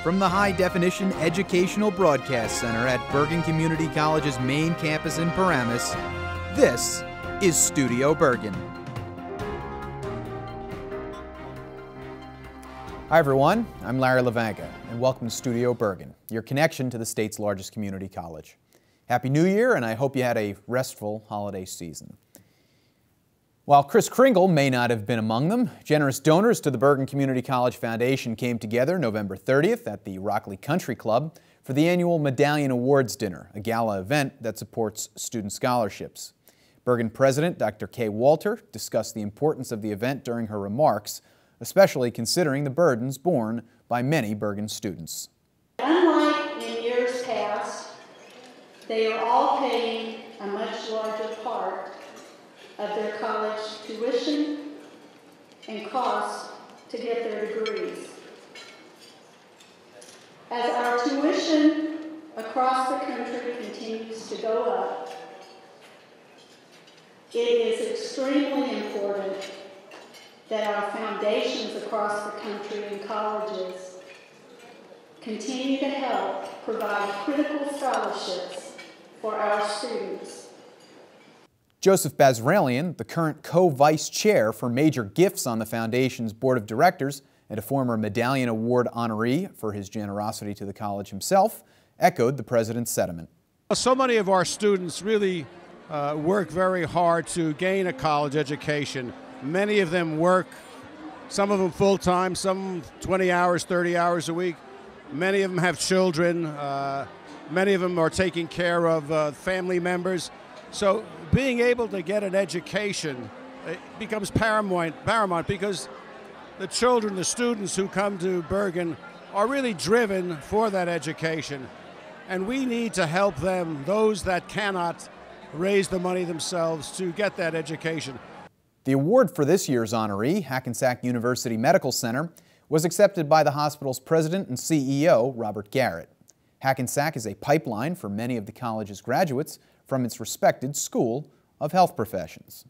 From the high-definition educational broadcast center at Bergen Community College's main campus in Paramus, this is Studio Bergen. Hi everyone, I'm Larry Levanka, and welcome to Studio Bergen, your connection to the state's largest community college. Happy New Year, and I hope you had a restful holiday season. While Kris Kringle may not have been among them, generous donors to the Bergen Community College Foundation came together November 30th at the Rockley Country Club for the annual Medallion Awards Dinner, a gala event that supports student scholarships. Bergen President Dr. Kay Walter discussed the importance of the event during her remarks, especially considering the burdens borne by many Bergen students. Unlike in years past, they are all paying a much larger part of their college tuition and costs to get their degrees. As our tuition across the country continues to go up, it is extremely important that our foundations across the country and colleges continue to help provide critical scholarships for our students. Joseph Bazralian, the current co-vice chair for major gifts on the Foundation's board of directors and a former Medallion Award honoree for his generosity to the college himself, echoed the president's sentiment. So many of our students really work very hard to gain a college education. Many of them work, some of them full-time, some 20 hours, 30 hours a week. Many of them have children. Many of them are taking care of family members. So being able to get an education becomes paramount because the children, the students who come to Bergen are really driven for that education. And we need to help them, those that cannot raise the money themselves, to get that education. The award for this year's honoree, Hackensack University Medical Center, was accepted by the hospital's president and CEO, Robert Garrett. Hackensack is a pipeline for many of the college's graduates from its respected School of Health Professions.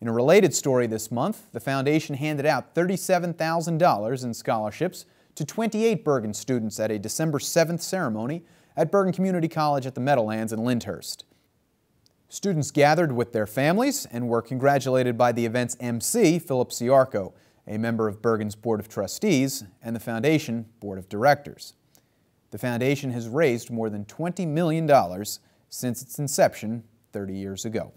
In a related story this month, the foundation handed out $37,000 in scholarships to 28 Bergen students at a December 7th ceremony at Bergen Community College at the Meadowlands in Lyndhurst. Students gathered with their families and were congratulated by the event's MC, Philip Ciarco, a member of Bergen's Board of Trustees and the Foundation Board of Directors. The foundation has raised more than $20 million since its inception 30 years ago.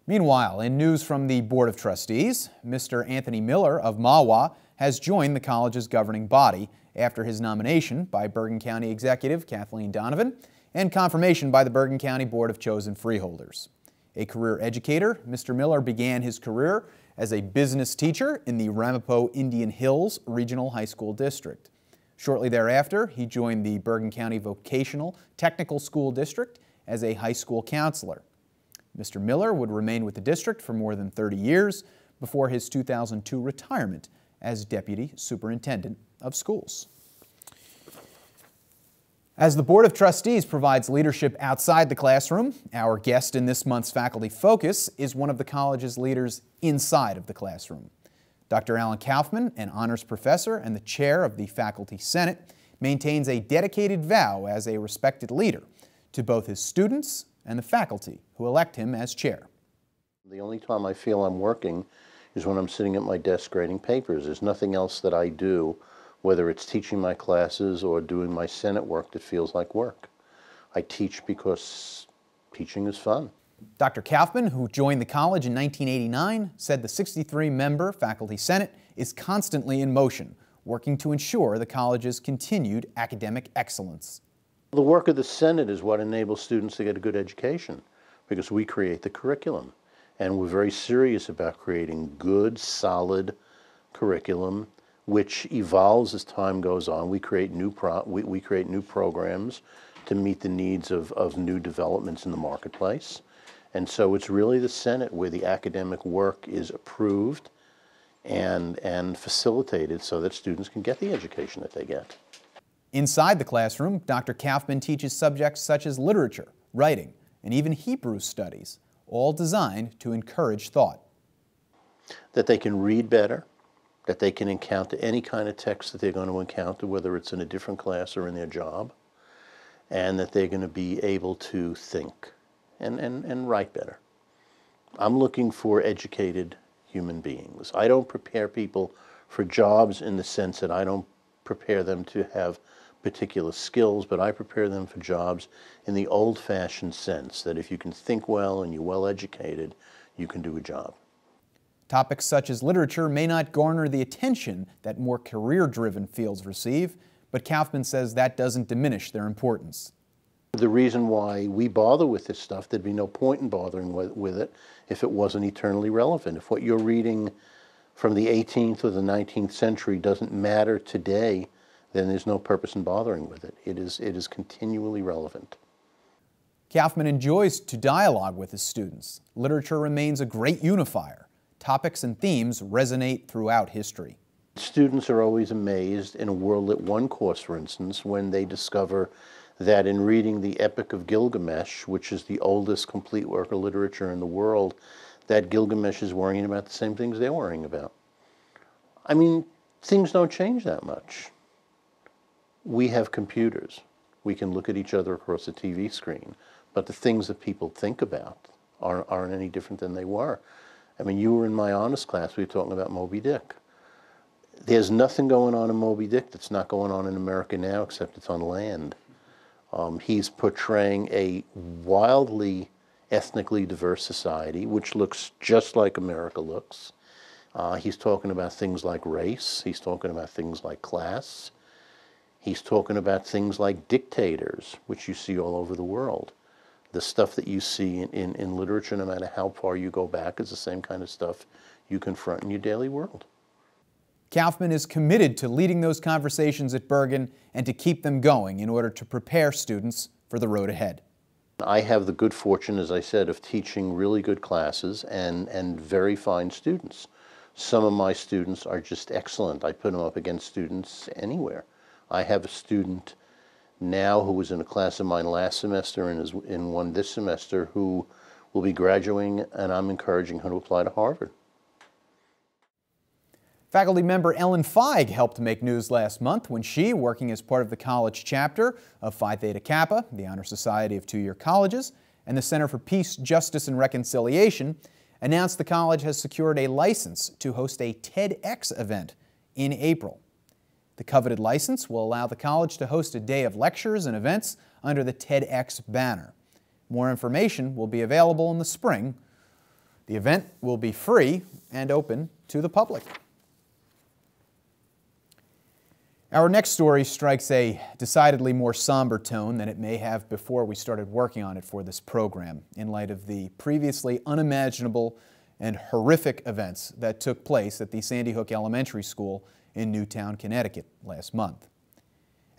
Meanwhile, in news from the Board of Trustees, Mr. Anthony Miller of Mahwah has joined the college's governing body after his nomination by Bergen County Executive Kathleen Donovan and confirmation by the Bergen County Board of Chosen Freeholders. A career educator, Mr. Miller began his career as a business teacher in the Ramapo Indian Hills Regional High School District. Shortly thereafter, he joined the Bergen County Vocational Technical School District as a high school counselor. Mr. Miller would remain with the district for more than 30 years before his 2002 retirement as Deputy Superintendent of Schools. As the Board of Trustees provides leadership outside the classroom, our guest in this month's Faculty Focus is one of the college's leaders inside of the classroom. Dr. Alan Kaufman, an honors professor and the chair of the Faculty Senate, maintains a dedicated vow as a respected leader to both his students and the faculty who elect him as chair. The only time I feel I'm working is when I'm sitting at my desk grading papers. There's nothing else that I do, whether it's teaching my classes or doing my Senate work, that feels like work. I teach because teaching is fun. Dr. Kaufman, who joined the college in 1989, said the 63-member Faculty Senate is constantly in motion, working to ensure the college's continued academic excellence. The work of the Senate is what enables students to get a good education, because we create the curriculum. And we're very serious about creating good, solid curriculum, which evolves as time goes on. We create new programs to meet the needs of new developments in the marketplace. And so it's really the Senate where the academic work is approved and facilitated so that students can get the education that they get. Inside the classroom, Dr. Kaufman teaches subjects such as literature, writing, and even Hebrew studies, all designed to encourage thought. That they can read better, that they can encounter any kind of text that they're going to encounter, whether it's in a different class or in their job, and that they're going to be able to think and write better. I'm looking for educated human beings. I don't prepare people for jobs in the sense that I don't prepare them to have particular skills, but I prepare them for jobs in the old-fashioned sense that if you can think well and you're well educated, you can do a job. Topics such as literature may not garner the attention that more career-driven fields receive, but Kaufman says that doesn't diminish their importance. The reason why we bother with this stuff, there'd be no point in bothering with it if it wasn't eternally relevant. If what you're reading from the 18th or the 19th century doesn't matter today, then there's no purpose in bothering with it. It is continually relevant. Kaufman enjoys to dialogue with his students. Literature remains a great unifier. Topics and themes resonate throughout history. Students are always amazed in a World Lit 1 course, for instance, when they discover that in reading the Epic of Gilgamesh, which is the oldest complete work of literature in the world, that Gilgamesh is worrying about the same things they're worrying about. I mean, things don't change that much. We have computers. We can look at each other across a TV screen, but the things that people think about aren't any different than they were. I mean, you were in my honors class, we were talking about Moby Dick. There's nothing going on in Moby Dick that's not going on in America now, except it's on land. He's portraying a wildly ethnically diverse society, which looks just like America looks. He's talking about things like race. He's talking about things like class. He's talking about things like dictators, which you see all over the world. The stuff that you see in literature, no matter how far you go back, is the same kind of stuff you confront in your daily world. Kaufman is committed to leading those conversations at Bergen and to keep them going in order to prepare students for the road ahead. I have the good fortune, as I said, of teaching really good classes and very fine students. Some of my students are just excellent. I put them up against students anywhere. I have a student now who was in a class of mine last semester and is in one this semester who will be graduating, and I'm encouraging her to apply to Harvard. Faculty member Ellen Feig helped make news last month when she, working as part of the college chapter of Phi Theta Kappa, the Honor Society of two-year colleges, and the Center for Peace, Justice, and Reconciliation, announced the college has secured a license to host a TEDx event in April. The coveted license will allow the college to host a day of lectures and events under the TEDx banner. More information will be available in the spring. The event will be free and open to the public. Our next story strikes a decidedly more somber tone than it may have before we started working on it for this program, in light of the previously unimaginable and horrific events that took place at the Sandy Hook Elementary School in Newtown, Connecticut last month.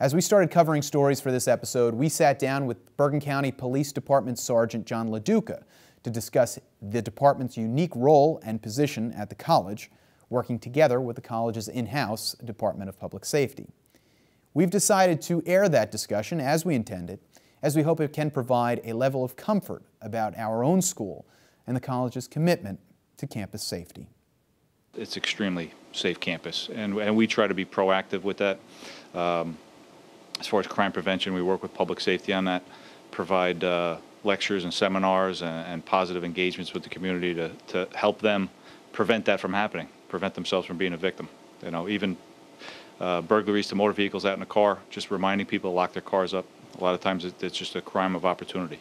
As we started covering stories for this episode, we sat down with Bergen County Police Department Sergeant John LaDuca to discuss the department's unique role and position at the college, working together with the college's in-house Department of Public Safety. We've decided to air that discussion as we intended, as we hope it can provide a level of comfort about our own school and the college's commitment to campus safety. It's extremely safe campus, and we try to be proactive with that. As far as crime prevention, we work with public safety on that, provide lectures and seminars and positive engagements with the community to help them prevent that from happening, prevent themselves from being a victim. You know, even burglaries to motor vehicles out in a car, just reminding people to lock their cars up. A lot of times it's just a crime of opportunity.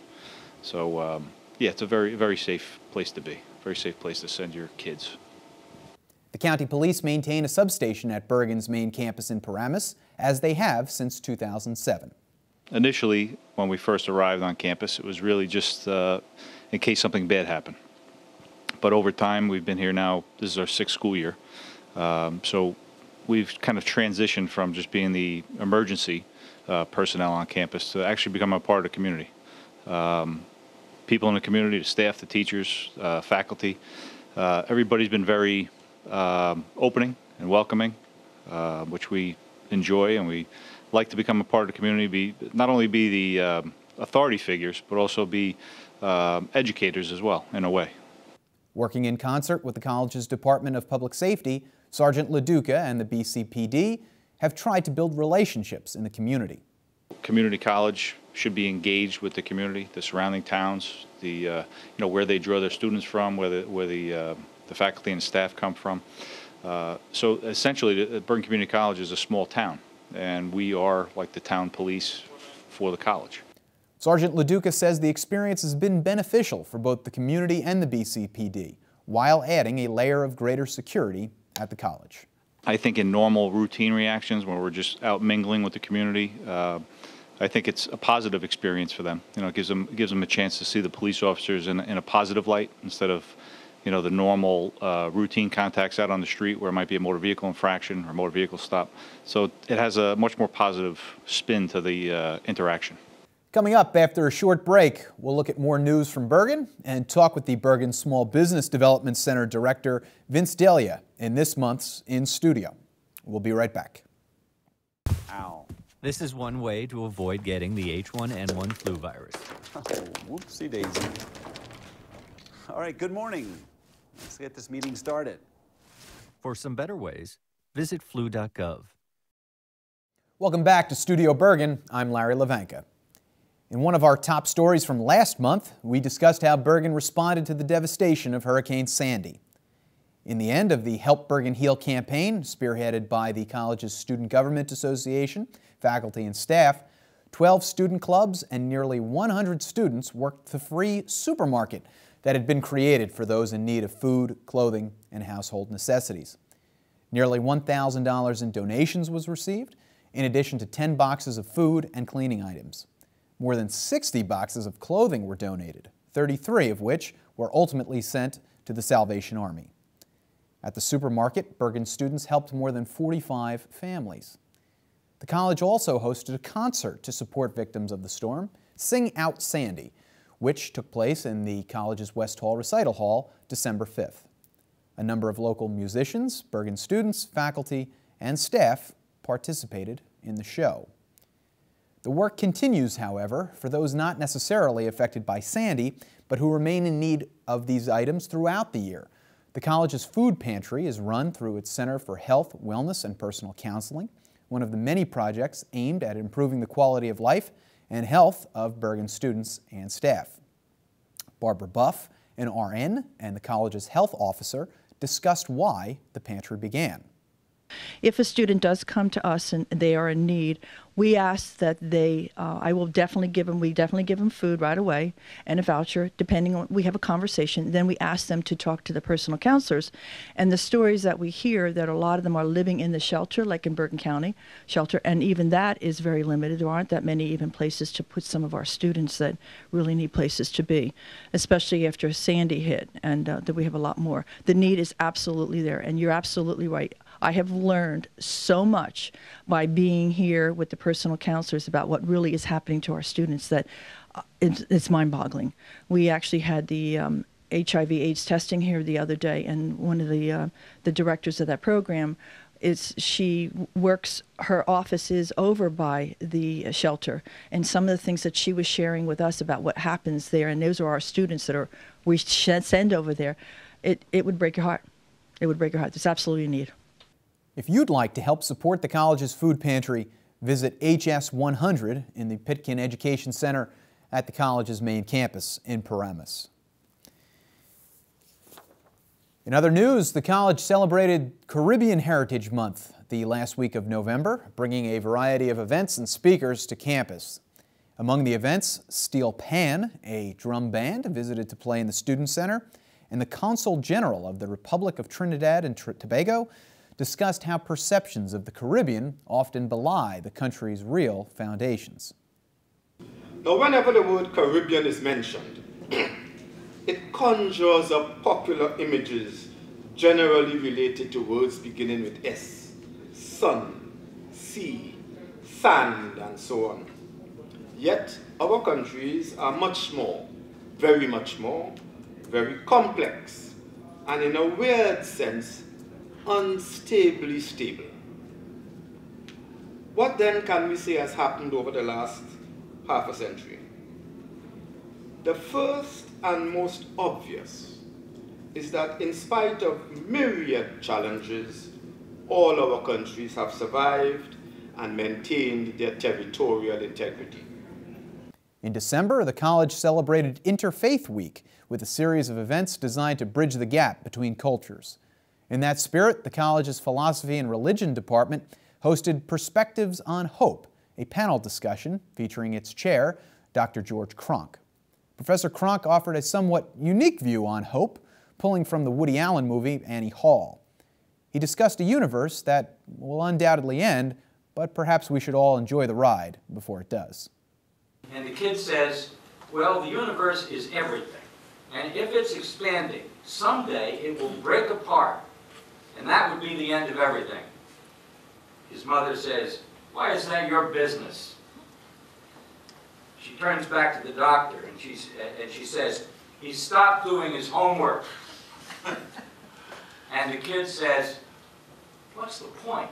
So yeah, it's a very, very safe place to be, very safe place to send your kids. The county police maintain a substation at Bergen's main campus in Paramus, as they have since 2007. Initially, when we first arrived on campus, it was really just in case something bad happened. But over time, we've been here now, this is our 6th school year. So we've kind of transitioned from just being the emergency personnel on campus to actually become a part of the community. People in the community, the staff, the teachers, faculty, everybody's been very opening and welcoming, which we enjoy, and we like to become a part of the community, not only be the authority figures, but also be educators as well, in a way. Working in concert with the college's Department of Public Safety, Sergeant LaDuca and the BCPD have tried to build relationships in the community. Community college should be engaged with the community, the surrounding towns, where they draw their students from, where the faculty and staff come from. So essentially, Bergen Community College is a small town, and we are like the town police for the college. Sergeant LaDuca says the experience has been beneficial for both the community and the BCPD, while adding a layer of greater security at the college. I think in normal routine reactions, when we're just out mingling with the community, I think it's a positive experience for them. It gives them a chance to see the police officers in a positive light instead of, the normal routine contacts out on the street where it might be a motor vehicle infraction or motor vehicle stop. So it has a much more positive spin to the interaction. Coming up after a short break, we'll look at more news from Bergen and talk with the Bergen Small Business Development Center Director Vince Delia in this month's In Studio. We'll be right back. Ow. This is one way to avoid getting the H1N1 flu virus. Oh, whoopsie daisy. All right, good morning. Let's get this meeting started. For some better ways, visit flu.gov. Welcome back to Studio Bergen. I'm Larry Levanka. In one of our top stories from last month, we discussed how Bergen responded to the devastation of Hurricane Sandy. In the end of the Help Bergen Heal campaign, spearheaded by the college's Student Government Association, faculty and staff, 12 student clubs and nearly 100 students worked the free supermarket that had been created for those in need of food, clothing, and household necessities. Nearly $1,000 in donations was received, in addition to 10 boxes of food and cleaning items. More than 60 boxes of clothing were donated, 33 of which were ultimately sent to the Salvation Army. At the supermarket, Bergen students helped more than 45 families. The college also hosted a concert to support victims of the storm, Sing Out Sandy, which took place in the college's West Hall Recital Hall December 5th. A number of local musicians, Bergen students, faculty, and staff participated in the show. The work continues, however, for those not necessarily affected by Sandy, but who remain in need of these items throughout the year. The college's food pantry is run through its Center for Health, Wellness, and Personal Counseling, one of the many projects aimed at improving the quality of life and health of Bergen students and staff. Barbara Buff, an RN and the college's health officer, discussed why the pantry began. If a student does come to us and they are in need, we ask that we definitely give them food right away and a voucher, depending on, we have a conversation. Then we ask them to talk to the personal counselors. And the stories that we hear, that a lot of them are living in the shelter, like in Bergen County shelter, and even that is very limited. There aren't that many even places to put some of our students that really need places to be, especially after Sandy hit, and that we have a lot more. The need is absolutely there, and you're absolutely right. I have learned so much by being here with the personal counselors about what really is happening to our students that it's mind-boggling. We actually had the HIV/AIDS testing here the other day, and one of the directors of that program she works, her office is over by the shelter, and some of the things that she was sharing with us about what happens there, and those are our students that we send over there, it would break your heart. It would break your heart. There's absolutely a need. If you'd like to help support the college's food pantry, visit HS 100 in the Pitkin Education Center at the college's main campus in Paramus. In other news, the college celebrated Caribbean Heritage Month the last week of November, bringing a variety of events and speakers to campus. Among the events, Steel Pan, a drum band, visited to play in the Student Center, and the Consul General of the Republic of Trinidad and Tobago discussed how perceptions of the Caribbean often belie the country's real foundations. Now, whenever the word Caribbean is mentioned, it conjures up popular images generally related to words beginning with S: sun, sea, sand, and so on. Yet, our countries are much more, very complex, and in a weird sense, unstably stable. What then can we say has happened over the last half a century? The first and most obvious is that in spite of myriad challenges, all our countries have survived and maintained their territorial integrity. In December, the college celebrated Interfaith Week with a series of events designed to bridge the gap between cultures. In that spirit, the college's Philosophy and Religion department hosted Perspectives on Hope, a panel discussion featuring its chair, Dr. George Cronk. Professor Cronk offered a somewhat unique view on hope, pulling from the Woody Allen movie Annie Hall. He discussed a universe that will undoubtedly end, but perhaps we should all enjoy the ride before it does. And the kid says, well, the universe is everything. And if it's expanding, someday it will break apart. And that would be the end of everything. His mother says, why is that your business? She turns back to the doctor and she says, he stopped doing his homework. And the kid says, what's the point?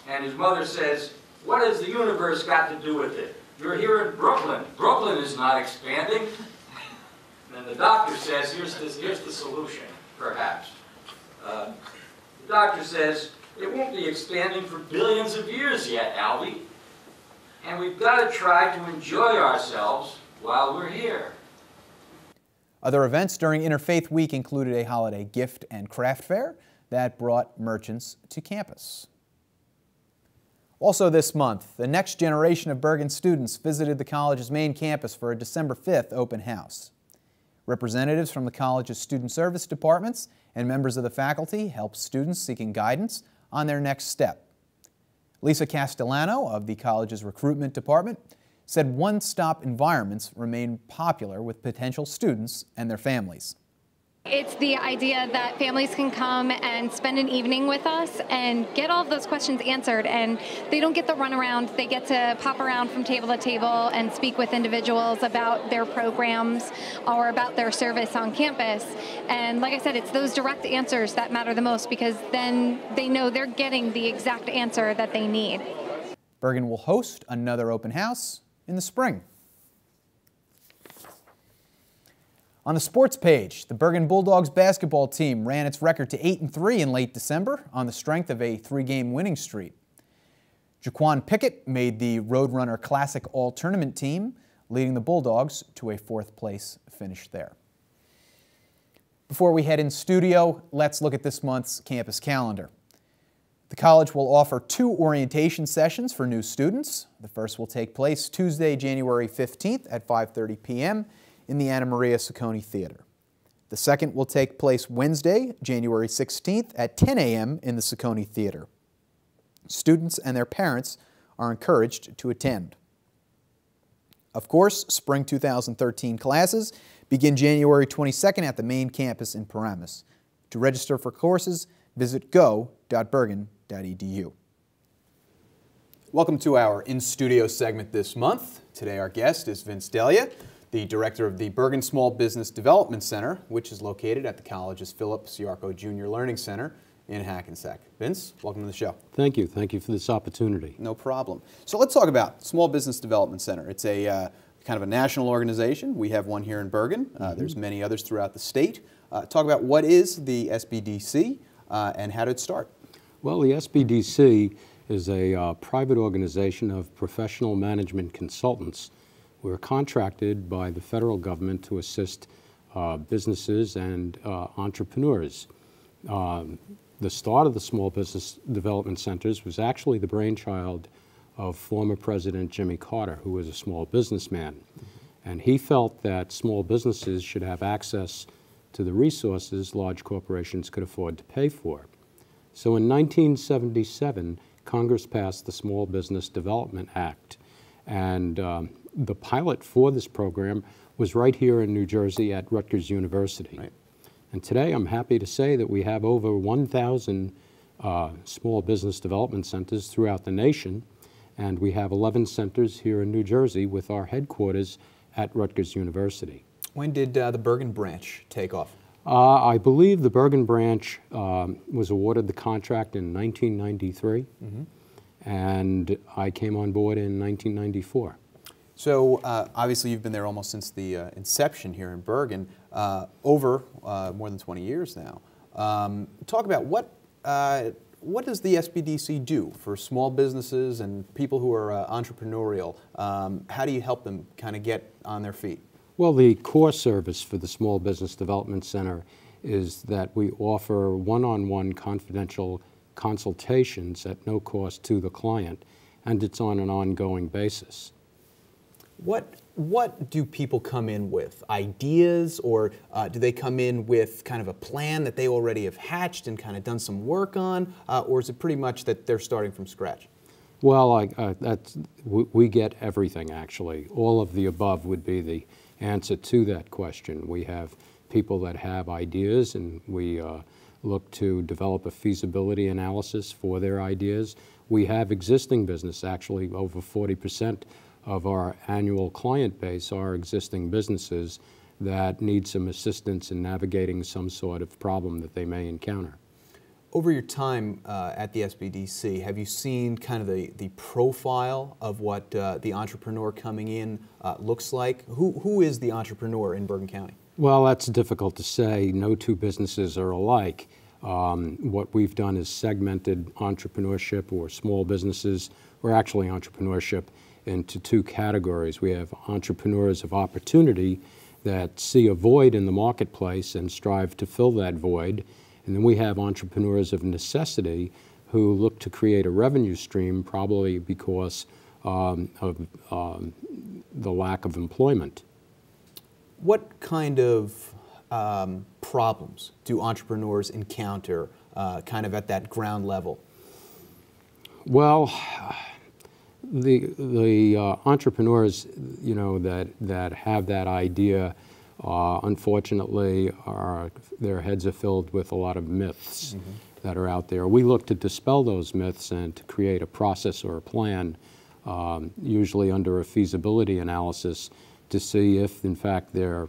And his mother says, what has the universe got to do with it? You're here in Brooklyn. Brooklyn is not expanding. And the doctor says, here's the solution, perhaps. The doctor says, it won't be expanding for billions of years yet, Albie. And we've got to try to enjoy ourselves while we're here. Other events during Interfaith Week included a holiday gift and craft fair that brought merchants to campus. Also this month, the next generation of Bergen students visited the college's main campus for a December 5th open house. Representatives from the college's student service departments and members of the faculty helped students seeking guidance on their next step. Lisa Castellano of the college's recruitment department said one-stop environments remain popular with potential students and their families. It's the idea that families can come and spend an evening with us and get all of those questions answered, and they don't get the runaround. They get to pop around from table to table and speak with individuals about their programs or about their service on campus. And like I said, it's those direct answers that matter the most, because then they know they're getting the exact answer that they need. Bergen will host another open house in the spring. On the sports page, the Bergen Bulldogs basketball team ran its record to 8-3 in late December on the strength of a 3-game winning streak. Jaquan Pickett made the Roadrunner Classic All-Tournament team, leading the Bulldogs to a 4th place finish there. Before we head in studio, let's look at this month's campus calendar. The college will offer 2 orientation sessions for new students. The first will take place Tuesday, January 15th at 5:30 p.m. in the Anna Maria Ciccone Theater. The second will take place Wednesday, January 16th at 10 a.m. in the Ciccone Theater. Students and their parents are encouraged to attend. Of course, spring 2013 classes begin January 22nd at the main campus in Paramus. To register for courses, visit go.bergen.edu. Welcome to our in-studio segment this month. Today our guest is Vince Delia, the director of the Bergen Small Business Development Center, which is located at the college's Philip Siarco Jr. Learning Center in Hackensack. Vince, welcome to the show. Thank you. Thank you for this opportunity. No problem. So let's talk about Small Business Development Center. It's a kind of a national organization. We have one here in Bergen. There's many others throughout the state. Talk about what is the SBDC and how did it start? Well, the SBDC is a private organization of professional management consultants. We're contracted by the federal government to assist businesses and entrepreneurs. The start of the Small Business Development Centers was actually the brainchild of former President Jimmy Carter, who was a small businessman. And he felt that small businesses should have access to the resources large corporations could afford to pay for. So in 1977, Congress passed the Small Business Development Act, and the pilot for this program was right here in New Jersey at Rutgers University. Right. And today I'm happy to say that we have over 1,000 small business development centers throughout the nation, and we have 11 centers here in New Jersey with our headquarters at Rutgers University. When did the Bergen branch take off? I believe the Bergen branch was awarded the contract in 1993, and I came on board in 1994. So obviously you've been there almost since the inception here in Bergen, over more than 20 years now. Talk about what what does the SBDC do for small businesses and people who are entrepreneurial? How do you help them kind of get on their feet? Well, the core service for the Small Business Development Center is that we offer one-on-one confidential consultations at no cost to the client, and it's on an ongoing basis. What do people come in with? Ideas, or do they come in with kind of a plan that they already have hatched and kind of done some work on, or is it pretty much that they're starting from scratch? Well, we get everything, actually. All of the above would be the answer to that question. We have people that have ideas, and we look to develop a feasibility analysis for their ideas. We have existing business. Actually, over 40% of our annual client base are existing businesses that need some assistance in navigating some sort of problem that they may encounter. Over your time at the SBDC, have you seen kind of the profile of what the entrepreneur coming in looks like? Who is the entrepreneur in Bergen County? Well, that's difficult to say. No two businesses are alike. What we've done is segmented entrepreneurship, or small businesses, or actually entrepreneurship, into two categories. We have entrepreneurs of opportunity that see a void in the marketplace and strive to fill that void. And then we have entrepreneurs of necessity who look to create a revenue stream, probably because of the lack of employment. What kind of problems do entrepreneurs encounter kind of at that ground level? Well, the entrepreneurs, you know, that have that idea, unfortunately, their heads are filled with a lot of myths that are out there. We look to dispel those myths and to create a process or a plan, usually under a feasibility analysis, to see if, in fact, their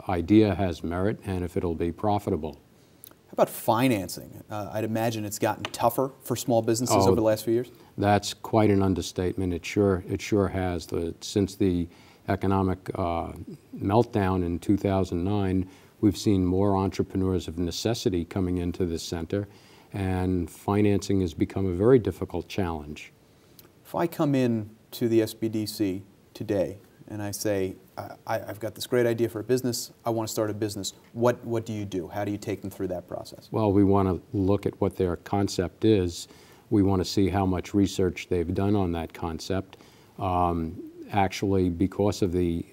idea has merit and if it'll be profitable. How about financing? I'd imagine it's gotten tougher for small businesses over the last few years. That's quite an understatement. It sure has. Since the economic meltdown in 2009, we've seen more entrepreneurs of necessity coming into the center, and financing has become a very difficult challenge. If I come in to the SBDC today and I say, I've got this great idea for a business, I want to start a business, what do you do? How do you take them through that process? Well, we want to look at what their concept is. We want to see how much research they've done on that concept. Actually, because of the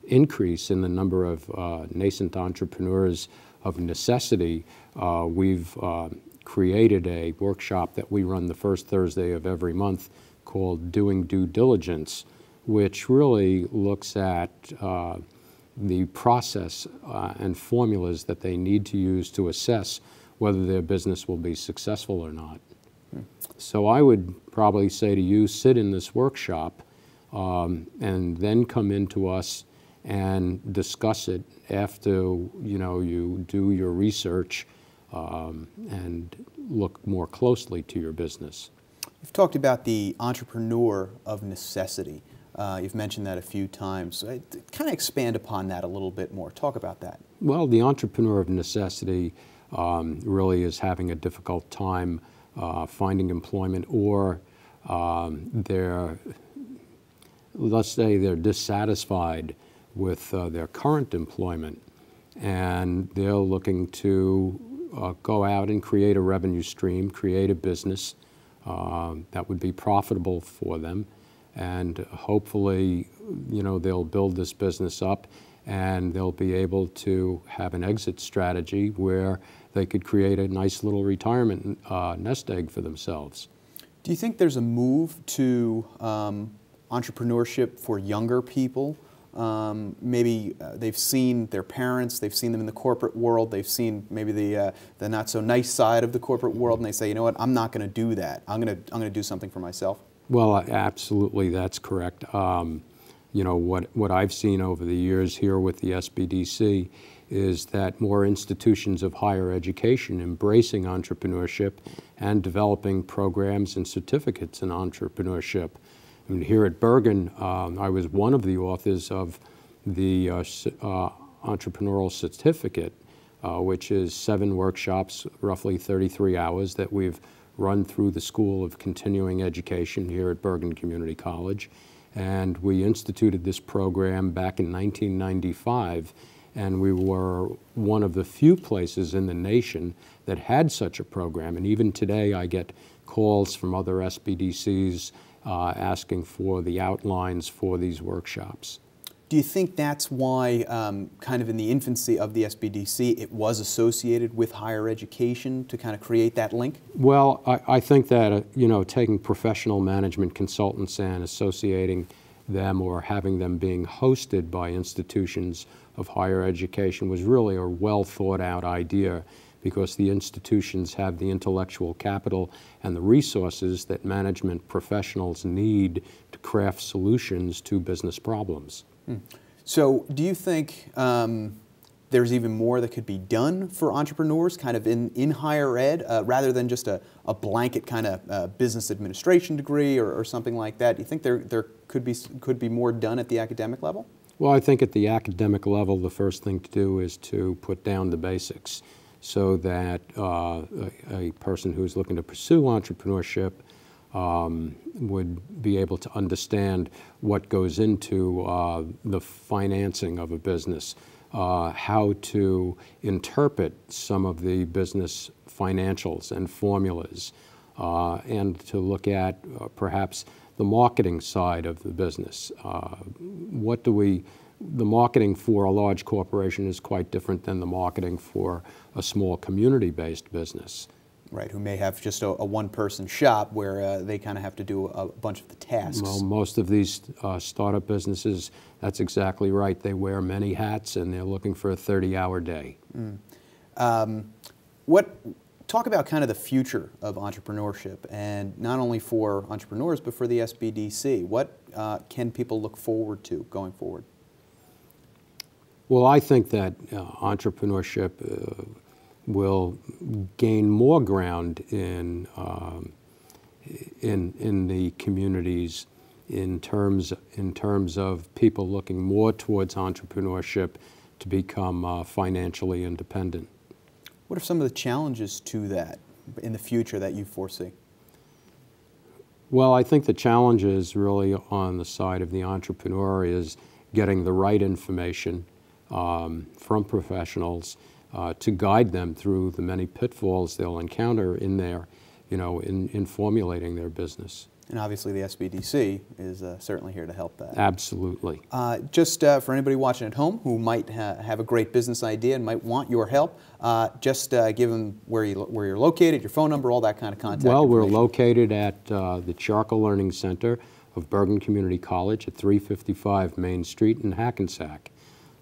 increase in the number of nascent entrepreneurs of necessity, we've created a workshop that we run the first Thursday of every month called Doing Due Diligence, which really looks at the process and formulas that they need to use to assess whether their business will be successful or not. So I would probably say to you, sit in this workshop and then come into us and discuss it after you do your research and look more closely to your business. You've talked about the entrepreneur of necessity. You've mentioned that a few times. Kind of expand upon that a little bit more. Talk about that. Well, the entrepreneur of necessity really is having a difficult time finding employment, or let's say they're dissatisfied with their current employment, and they're looking to go out and create a revenue stream, create a business that would be profitable for them, and hopefully, they'll build this business up and they'll be able to have an exit strategy where they could create a nice little retirement nest egg for themselves. Do you think there's a move to entrepreneurship for younger people? Maybe they've seen their parents, they've seen them in the corporate world, they've seen maybe the not so nice side of the corporate world, and they say, you know what, I'm not going to do that. I'm going to do something for myself. Well, absolutely, that's correct. What I've seen over the years here with the SBDC is that more institutions of higher education embracing entrepreneurship and developing programs and certificates in entrepreneurship. I mean, here at Bergen, I was one of the authors of the entrepreneurial certificate which is 7 workshops, roughly 33 hours, that we've run through the School of Continuing Education here at Bergen Community College. And we instituted this program back in 1995, and we were one of the few places in the nation that had such a program. And even today I get calls from other SBDCs asking for the outlines for these workshops. Do you think that's why, kind of in the infancy of the SBDC, it was associated with higher education to kind of create that link? Well, I think that, you know, taking professional management consultants and associating them or having them being hosted by institutions of higher education was really a well thought out idea, because the institutions have the intellectual capital and the resources that management professionals need to craft solutions to business problems. So do you think there's even more that could be done for entrepreneurs kind of in higher ed rather than just a blanket kind of business administration degree or something like that? Do you think there could be more done at the academic level? Well, I think at the academic level, the first thing to do is to put down the basics so that a person who's looking to pursue entrepreneurship would be able to understand what goes into the financing of a business, how to interpret some of the business financials and formulas, and to look at perhaps the marketing side of the business. The marketing for a large corporation is quite different than the marketing for a small community-based business. Right, who may have just a one-person shop where they kind of have to do a bunch of the tasks. Well, most of these startup businesses, that's exactly right. They wear many hats and they're looking for a 30-hour day. Talk about kind of the future of entrepreneurship, and not only for entrepreneurs but for the SBDC. What can people look forward to going forward? Well, I think that entrepreneurship will gain more ground in the communities in terms of people looking more towards entrepreneurship to become financially independent. What are some of the challenges to that in the future that you foresee? Well, I think the challenge is really on the side of the entrepreneur is getting the right information from professionals to guide them through the many pitfalls they'll encounter in their, in formulating their business. And obviously the SBDC is certainly here to help that. Absolutely. Just for anybody watching at home who might have a great business idea and might want your help, just give them where you're located, your phone number, all that kind of contact Well, we're information. located at the Charco Learning Center of Bergen Community College at 355 Main Street in Hackensack.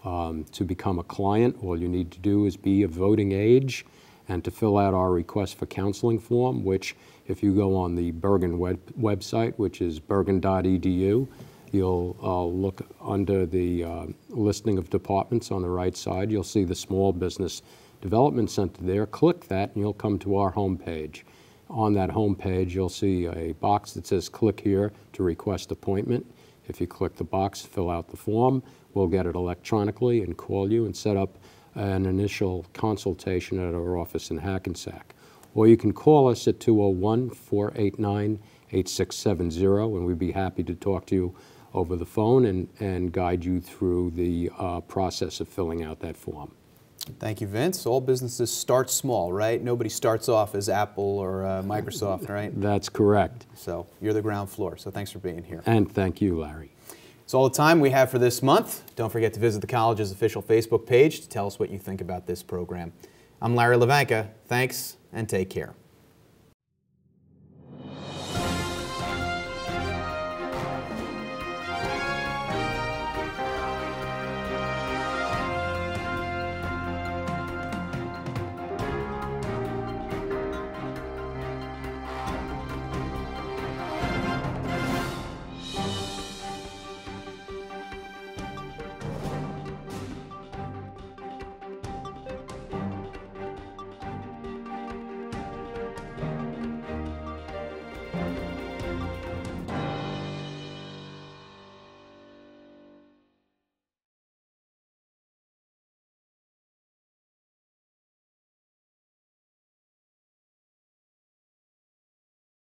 To become a client, all you need to do is be of voting age and to fill out our request for counseling form, which if you go on the Bergen website, which is bergen.edu, you'll look under the listing of departments on the right side. You'll see the Small Business Development Center there. Click that and you'll come to our homepage. On that homepage, you'll see a box that says click here to request appointment. If you click the box, fill out the form, we'll get it electronically and call you and set up an initial consultation at our office in Hackensack. Or you can call us at 201-489-8670, and we'd be happy to talk to you over the phone and guide you through the process of filling out that form. Thank you, Vince. All businesses start small, right? Nobody starts off as Apple or Microsoft, right? That's correct. So you're the ground floor, so thanks for being here. And thank you, Larry. It's all the time we have for this month. Don't forget to visit the college's official Facebook page to tell us what you think about this program. I'm Larry Levanka. Thanks, and take care.